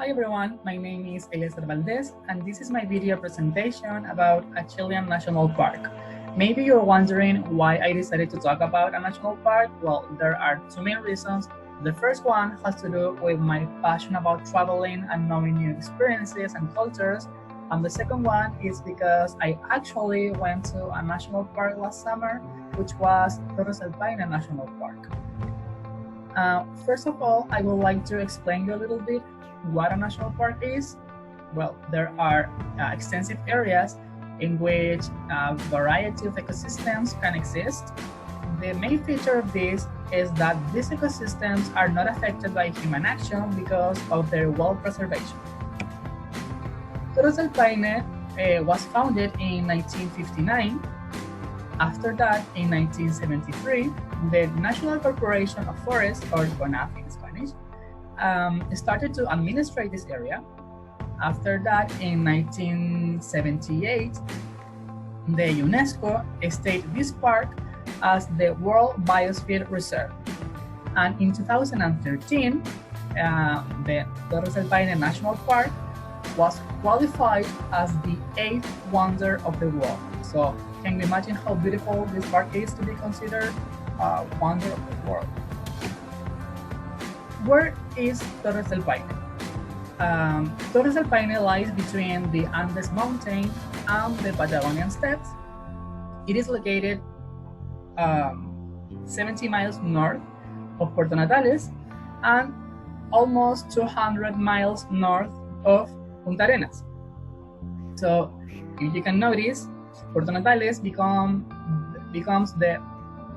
Hi everyone, my name is Eliezer Valdez, and this is my video presentation about a Chilean national park. Maybe you're wondering why I decided to talk about a national park. Well, there are two main reasons. The first one has to do with my passion about traveling and knowing new experiences and cultures. And the second one is because I actually went to a national park last summer, which was Torres Paine National Park. First of all, I would like to explain you a little bit what a national park is. Well, there are extensive areas in which a variety of ecosystems can exist. The main feature of this is that these ecosystems are not affected by human action because of their well-preservation. Torres del Paine was founded in 1959. After that, in 1973, the National Corporation of Forests, or CONAF in Spanish, started to administrate this area. After that, in 1978, the UNESCO stated this park as the World Biosphere Reserve. And in 2013, the Torres del Paine National Park was qualified as the 8th wonder of the world. So can you imagine how beautiful this park is to be considered a wonder of the world? Where is Torres del Paine? Torres del Paine lies between the Andes Mountain and the Patagonian Steppes. It is located 70 miles north of Puerto Natales and almost 200 miles north of Punta Arenas. So if you can notice, Puerto Natales becomes the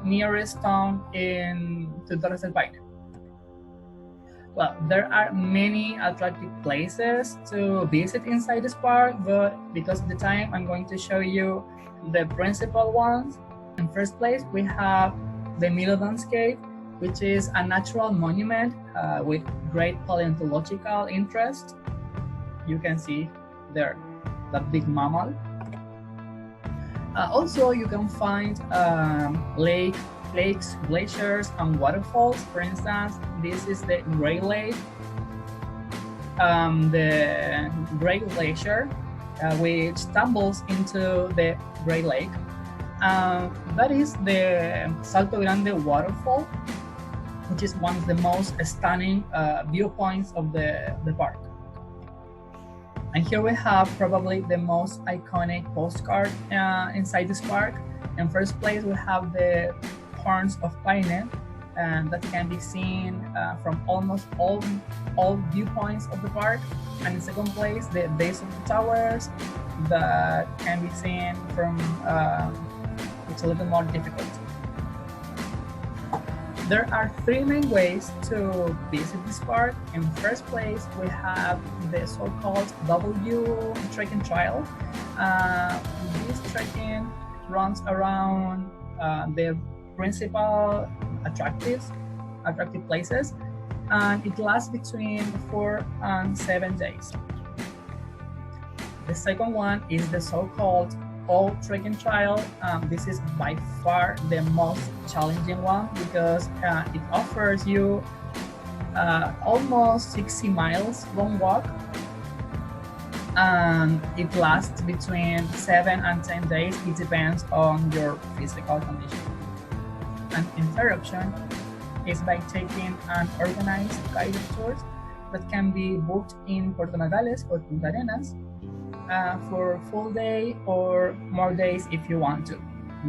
nearest town to Torres del Paine. Well, there are many attractive places to visit inside this park, but because of the time, I'm going to show you the principal ones. In first place, we have the Madres Cape, which is a natural monument with great paleontological interest. You can see there that big mammal. Also, you can find lakes, glaciers, and waterfalls. For instance, this is the Great Lake, the Great Glacier, which tumbles into the Great Lake. That is the Salto Grande Waterfall, which is one of the most stunning viewpoints of the park. And here we have probably the most iconic postcard inside this park. In first place, we have the horns of Paine, and that can be seen from almost all viewpoints of the park. And in second place, the base of the towers that can be seen from it's a little more difficult. There are three main ways to visit this park. In first place, we have the so-called W trekking trail. This trekking runs around the principal attractive places, and it lasts between 4 and 7 days. The second one is the so-called O trekking trail. This is by far the most challenging one because it offers you almost 60 miles long walk, and it lasts between 7 and 10 days. It depends on your physical condition. And Interruption is by taking an organized guided tour that can be booked in Puerto Natales or Punta Arenas for full day or more days if you want to.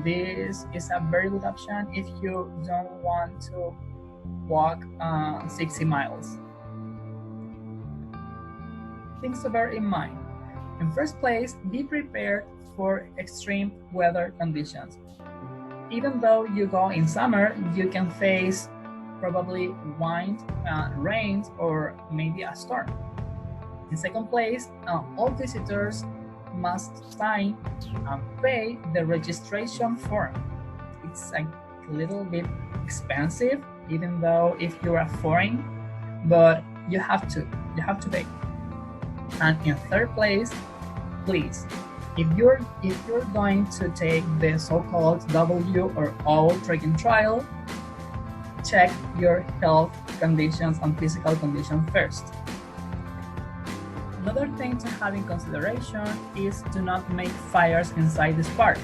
This is a very good option if you don't want to walk 60 miles. Things to bear in mind. In first place, be prepared for extreme weather conditions. Even though you go in summer, you can face probably wind, rain, or maybe a storm. In second place, all visitors must sign and pay the registration form. It's a little bit expensive, even though if you are foreign, but you have to pay. And in third place, please, if you're going to take the so-called W or O trekking trail, check your health conditions and physical condition first. Another thing to have in consideration is to not make fires inside this park.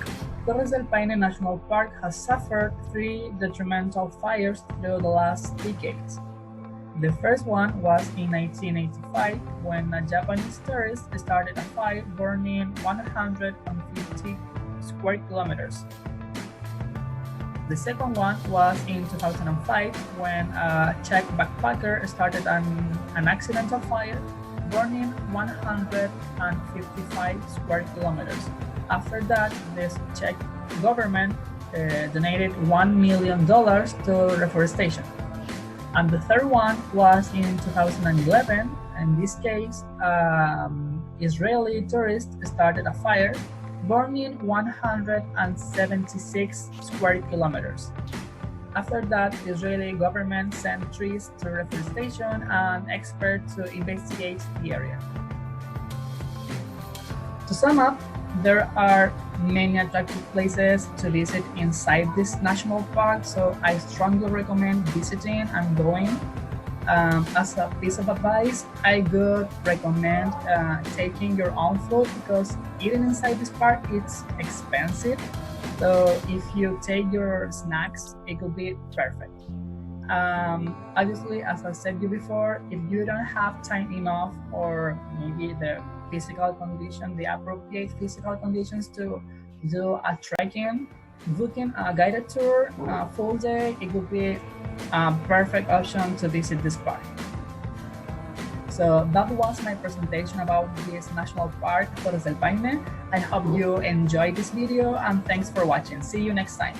Torres del Paine National Park has suffered 3 detrimental fires through the last decades. The first one was in 1985 when a Japanese tourist started a fire burning 150 square kilometers. The second one was in 2005 when a Czech backpacker started an accidental fire burning 155 square kilometers. After that, this Czech government donated $1 million to reforestation. And the third one was in 2011. In this case, Israeli tourists started a fire burning 176 square kilometers. After that, the Israeli government sent trees to reforestation and experts to investigate the area. To sum up, there are many attractive places to visit inside this national park, so I strongly recommend visiting and going. As a piece of advice, I would recommend taking your own food because eating inside this park it's expensive. So if you take your snacks, it could be perfect. Obviously, as I said you before, if you don't have time enough or maybe the appropriate physical conditions to do a trekking, booking a guided tour, a full day, it would be a perfect option to visit this park. So that was my presentation about this national park, Torres del Paine. I hope you enjoyed this video and thanks for watching. See you next time.